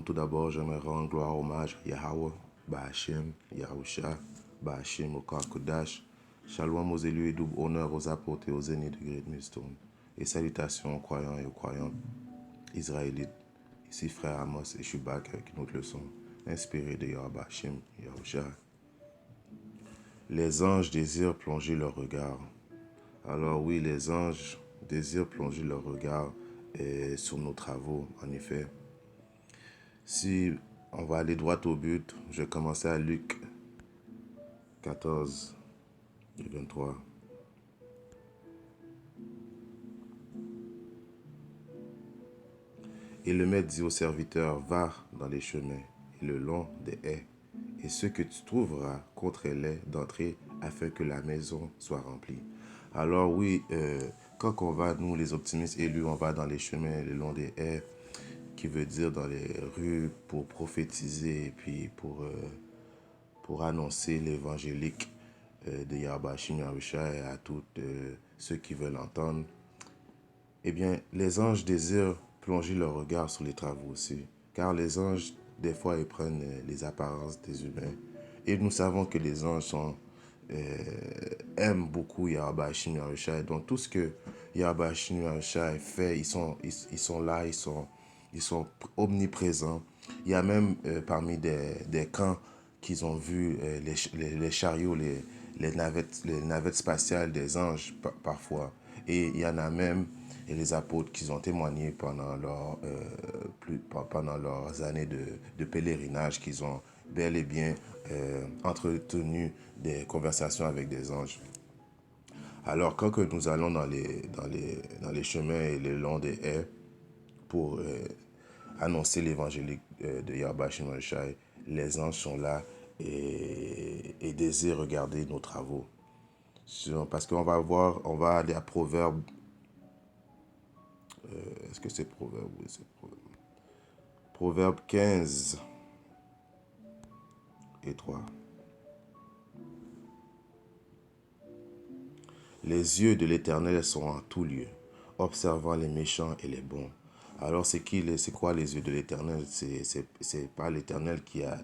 Tout d'abord, j'aimerais rendre gloire, hommage à Yahweh, Bahashem, Yahusha, Bahashem, au Kodash. Shalom aux élus et double honneur aux apôtres et aux aînés de Great Millstone. Et salutations aux croyants et aux croyantes israélites. Ici, frère Amos, et je suis back avec une autre leçon inspirée de Yahweh, Bahashem, Yahusha. Les anges désirent plonger leur regard. Alors oui, les anges désirent plonger leur regard sur nos travaux, en effet. Si on va aller droit au but, je vais commencer à Luc 14 et 23. Et le maître dit au serviteur, va dans les chemins et le long des haies, et ce que tu trouveras, contre-les d'entrer, afin que la maison soit remplie. Alors oui, quand on va, nous les optimistes élus, on va dans les chemins et le long des haies, qui veut dire dans les rues pour prophétiser et puis pour annoncer l'évangélique de Yahweh Shimyarusha et à tous ceux qui veulent entendre. Eh bien, les anges désirent plonger leur regard sur les travaux aussi, car les anges, des fois, ils prennent les apparences des humains. Et nous savons que les anges aiment beaucoup Yahweh Shimyarusha. Donc, tout ce que Yahweh Shimyarusha fait, ils sont là, ils sont omniprésents. Il y a même parmi des camps qu'ils ont vu les chariots, les navettes spatiales des anges parfois. Et il y en a même les apôtres qui ont témoigné pendant leurs années de pèlerinage, qu'ils ont bel et bien entretenu des conversations avec des anges. Alors, quand que nous allons dans les chemins et le long des haies pour annoncer l'évangélique de Yahweh Shai, les anges sont là et désirent regarder nos travaux. Parce qu'on va voir, on va aller à Proverbe. Est-ce que c'est Proverbe? Oui, c'est Proverbe. Proverbe 15 et 3. Les yeux de l'Éternel sont en tout lieu, observant les méchants et les bons. Alors, c'est quoi les yeux de l'Éternel? C'est pas l'Éternel qui a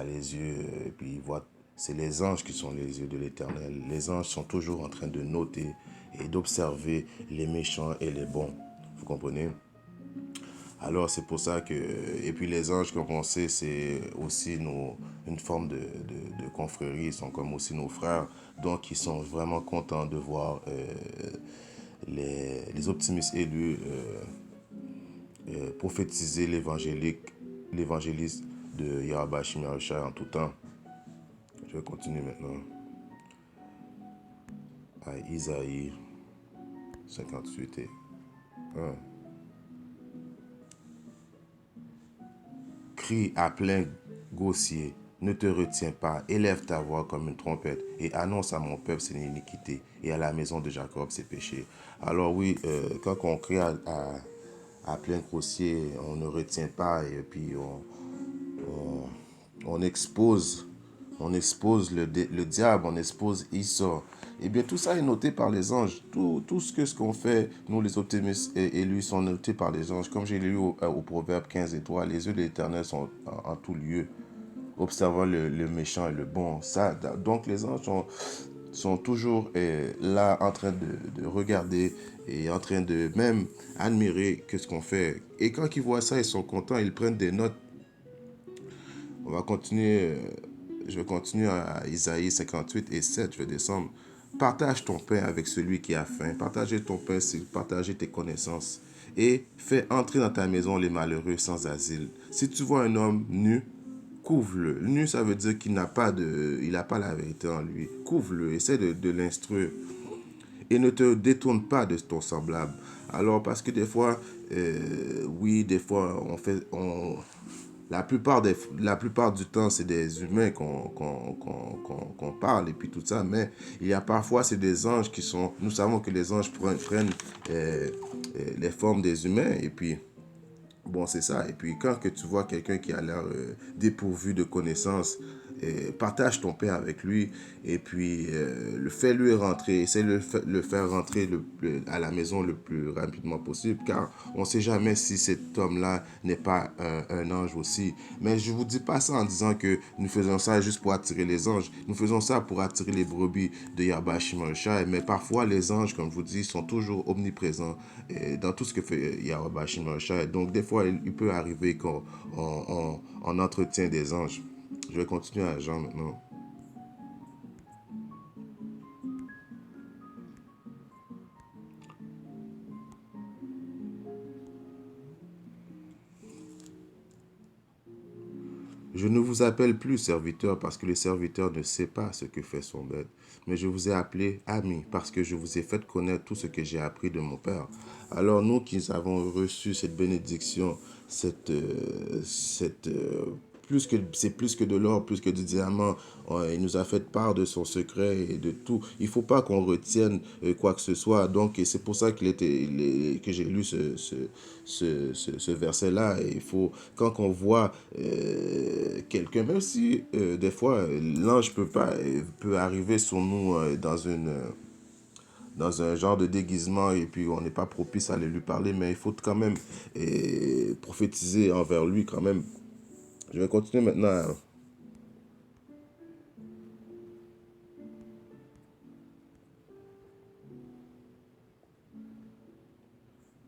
les yeux, et puis il voit. C'est les anges qui sont les yeux de l'Éternel. Les anges sont toujours en train de noter et d'observer les méchants et les bons. Vous comprenez? Alors, c'est pour ça que... Et puis, les anges, comme on sait, c'est aussi une forme de confrérie. Ils sont comme aussi nos frères. Donc, ils sont vraiment contents de voir les optimistes élus prophétiser l'évangéliste de Yahweh Shimyarusha en tout temps. Je vais continuer maintenant à Isaïe 58 et 1. Crie à plein gosier, ne te retiens pas, élève ta voix comme une trompette et annonce à mon peuple ses iniquités et à la maison de Jacob ses péchés. Alors oui, quand on crie à plein grossier, on ne retient pas et puis on expose, le diable, on expose, il sort. Eh bien, tout ça est noté par les anges. Tout ce qu'on fait, nous les optimistes et lui, sont notés par les anges. Comme j'ai lu au Proverbe 15 et 3, les yeux de l'Éternel sont en tout lieu, observant le méchant et le bon. Donc, les anges sont toujours là en train de regarder et en train de même admirer ce qu'on fait. Et quand ils voient ça, ils sont contents, ils prennent des notes. On va continuer, je vais continuer à Isaïe 58 et 7, je vais descendre. Partage ton pain avec celui qui a faim. Partager ton pain, c'est partager tes connaissances. Et fais entrer dans ta maison les malheureux sans asile. Si tu vois un homme nu, couvre-le. Nu, ça veut dire qu'il n'a pas la vérité en lui. Couvre-le, essaie de l'instruire. Et ne te détourne pas de ton semblable. Alors, parce que des fois, oui, des fois, la plupart du temps, c'est des humains qu'on parle et puis tout ça, mais il y a parfois, c'est des anges qui sont... Nous savons que les anges prennent les formes des humains et puis, bon, c'est ça. Et puis, quand que tu vois quelqu'un qui a l'air dépourvu de connaissances, partage ton pain avec lui et puis fais-lui rentrer, essaie de le faire rentrer à la maison le plus rapidement possible, car on ne sait jamais si cet homme-là n'est pas un ange aussi. Mais je ne vous dis pas ça en disant que nous faisons ça juste pour attirer les anges. Nous faisons ça pour attirer les brebis de Yahweh Shimon-Shai. Mais parfois, les anges, comme je vous dis, sont toujours omniprésents dans tout ce que fait Yahweh Shimon-Shai. Donc, des fois, il peut arriver qu'on entretient des anges. Je vais continuer à Jean maintenant. Je ne vous appelle plus serviteur parce que le serviteur ne sait pas ce que fait son maître, mais je vous ai appelé ami parce que je vous ai fait connaître tout ce que j'ai appris de mon Père. Alors nous qui avons reçu cette bénédiction, c'est plus que de l'or, plus que du diamant. Il nous a fait part de son secret et de tout. Il ne faut pas qu'on retienne quoi que ce soit. Donc, et c'est pour ça que j'ai lu ce verset-là. Et il faut, quand on voit quelqu'un, même si des fois l'ange peut arriver sur nous dans un genre de déguisement et puis on n'est pas propice à aller lui parler, mais il faut quand même prophétiser envers lui quand même. Je vais continuer maintenant à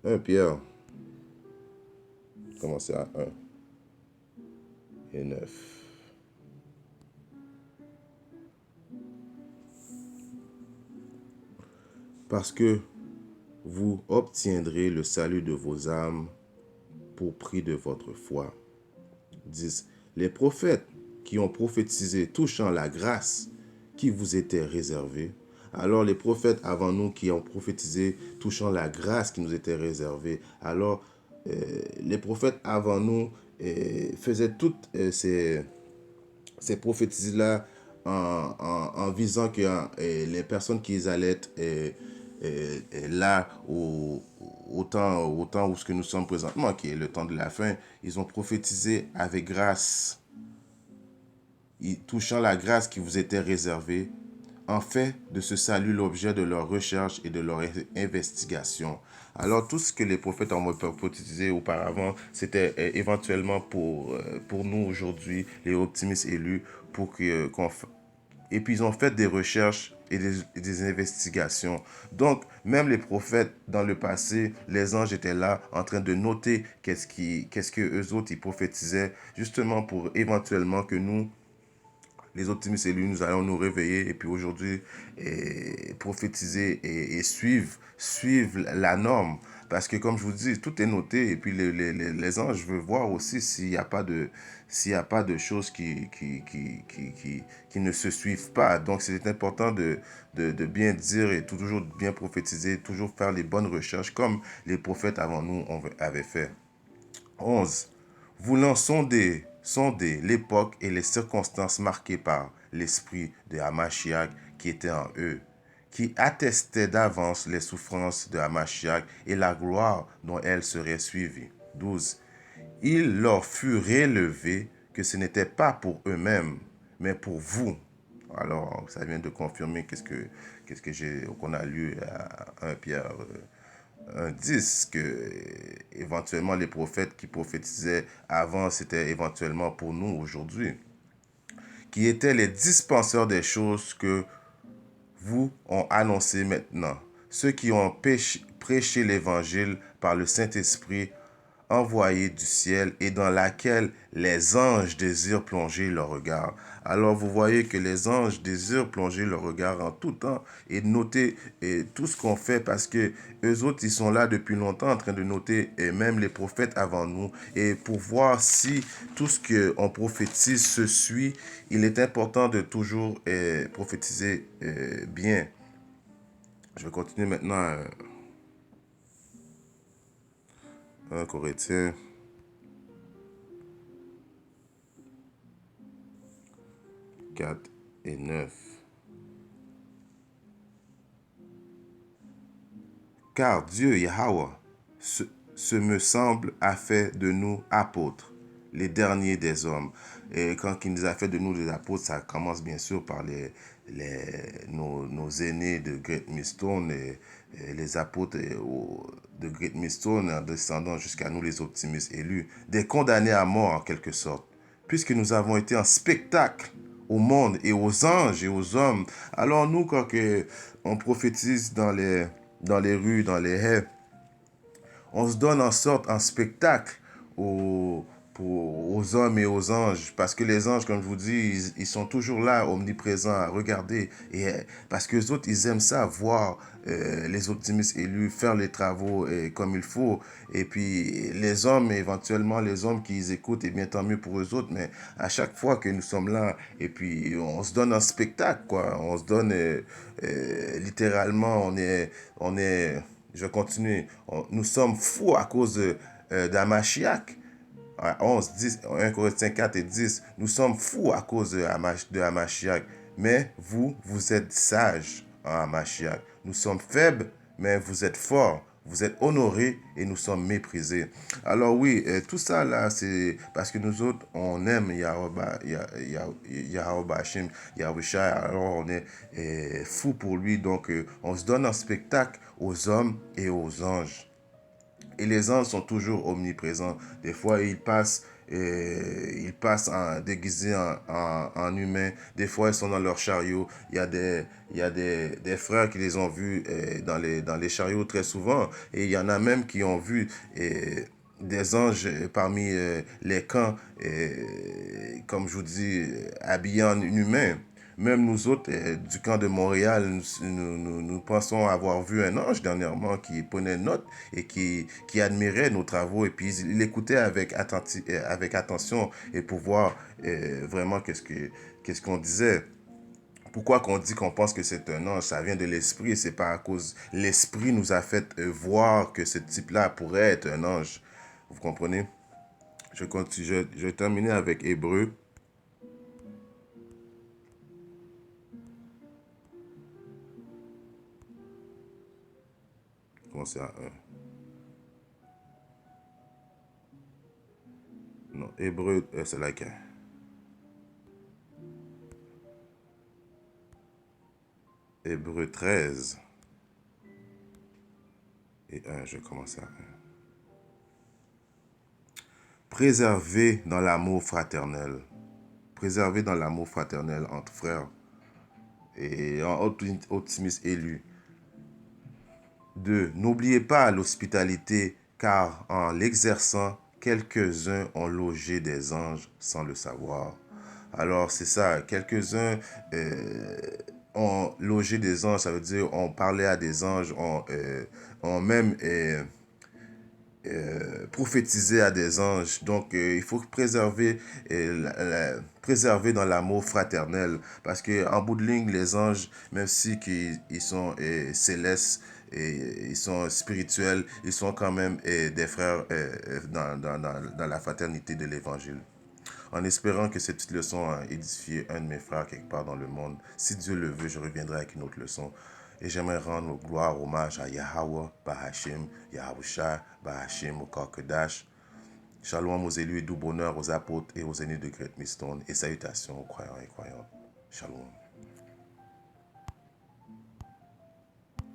1 Pierre, commencer à 1 et 9. Parce que vous obtiendrez le salut de vos âmes pour prix de votre foi. 10. Les prophètes qui ont prophétisé touchant la grâce qui vous était réservée. Alors les prophètes avant nous qui ont prophétisé touchant la grâce qui nous était réservée. Alors les prophètes avant nous faisaient toutes ces prophéties-là en visant que les personnes qui allaient être là au temps où ce que nous sommes présentement, qui est le temps de la fin, ils ont prophétisé avec grâce, touchant la grâce qui vous était réservée, en fait de ce salut l'objet de leur recherche et de leur investigation. Alors tout ce que les prophètes ont prophétisé auparavant, c'était éventuellement pour nous aujourd'hui, les optimistes élus, pour et puis ils ont fait des recherches et des investigations. Donc, même les prophètes dans le passé, les anges étaient là en train de noter qu'est-ce que eux autres ils prophétisaient, justement pour éventuellement que nous, les optimistes élus, nous allons nous réveiller et puis aujourd'hui prophétiser et suivre la norme. Parce que comme je vous dis, tout est noté et puis les anges veulent voir aussi s'il y a pas de choses qui ne se suivent pas. Donc c'est important de bien dire et toujours bien prophétiser, toujours faire les bonnes recherches comme les prophètes avant nous avaient fait. 11. Voulant sonder l'époque et les circonstances marquées par l'esprit de Hamashiach qui était en eux, qui attestait d'avance les souffrances de Hamashiach et la gloire dont elles seraient suivies. 12. Il leur fut rélevé que ce n'était pas pour eux-mêmes, mais pour vous. Alors, ça vient de confirmer qu'on a lu à 1 Pierre 10, que éventuellement les prophètes qui prophétisaient avant, c'était éventuellement pour nous aujourd'hui, qui étaient les dispenseurs des choses que vous ont annoncé maintenant, ceux qui ont prêché l'évangile par le Saint-Esprit envoyé du ciel et dans laquelle les anges désirent plonger leur regard. Alors vous voyez que les anges désirent plonger leur regard en tout temps et noter tout ce qu'on fait parce que eux autres, ils sont là depuis longtemps en train de noter et même les prophètes avant nous et pour voir si tout ce qu'on prophétise se suit, il est important de toujours prophétiser bien. Je vais continuer maintenant à 1 Corinthiens 4 et 9. Car Dieu, Yahweh, ce me semble, a fait de nous apôtres, les derniers des hommes. Et quand il nous a fait de nous des apôtres, ça commence bien sûr par nos aînés de Great Millstone, et les apôtres de Great Millstone, en descendant jusqu'à nous, les optimistes élus, des condamnés à mort en quelque sorte, puisque nous avons été en spectacle au monde et aux anges et aux hommes. Alors nous, quand on prophétise dans les rues, dans les haies, on se donne en sorte en spectacle aux, aux hommes et aux anges. Parce que les anges, comme je vous dis, ils sont toujours là, omniprésents, à regarder. Et, parce que les autres, ils aiment ça, voir les optimistes élus faire les travaux comme il faut. Et puis les hommes, éventuellement, les hommes qui les écoutent, et bien tant mieux pour eux autres. Mais à chaque fois que nous sommes là, et puis on se donne un spectacle, quoi. On se donne littéralement, on est je continue. Nous sommes fous à cause d'Hamashiach. 11, 10, 1 Corinthiens 4 et 10. Nous sommes fous à cause de Hamashiach. Mais vous, vous êtes sages en Hamashiach. Nous sommes faibles, mais vous êtes forts. Vous êtes honorés et nous sommes méprisés. Alors oui, tout ça là, c'est parce que nous autres, on aime Yahweh Hashem, Yahweh Shai. Alors on est fou pour lui. Donc on se donne un spectacle aux hommes et aux anges. Et les anges sont toujours omniprésents. Des fois, ils passent déguisés en humains. Des fois, ils sont dans leur chariot. Il y a des frères qui les ont vus dans les chariots très souvent. Et il y en a même qui ont vu des anges parmi les camps, comme je vous dis, habillés en humains. Même nous autres, du camp de Montréal, nous pensons avoir vu un ange dernièrement qui prenait note et qui admirait nos travaux. Et puis, il écoutait avec attention et pour voir vraiment qu'est-ce qu'on disait. Pourquoi qu'on dit qu'on pense que c'est un ange? Ça vient de l'esprit. C'est pas à cause... L'esprit nous a fait voir que ce type-là pourrait être un ange. Vous comprenez? Je continue. Je vais terminer avec Hébreu. Commencer à 1. Non, Hébreu, c'est laquelle? Hébreu 13 et 1, je commence à 1. Préservé dans l'amour fraternel. Préservé dans l'amour fraternel entre frères et en optimiste élu. 2. N'oubliez pas l'hospitalité, car en l'exerçant, quelques-uns ont logé des anges sans le savoir. Alors, c'est ça, quelques-uns ont logé des anges, ça veut dire on parlait à des anges, on même prophétisé à des anges. Donc, il faut préserver, préserver dans l'amour fraternel. Parce qu'en bout de ligne, les anges, même si ils sont célestes, et ils sont spirituels, ils sont quand même des frères dans la fraternité de l'évangile. En espérant que cette petite leçon a édifié un de mes frères quelque part dans le monde, si Dieu le veut, je reviendrai avec une autre leçon. Et j'aimerais rendre gloire, hommage à Yahweh, Bahashim, Yahweh Bahashim, au Korkedash. Shalom aux élus et doux bonheur aux apôtres et aux aînés de Great Millstone. Et salutations aux croyants et croyantes. Shalom.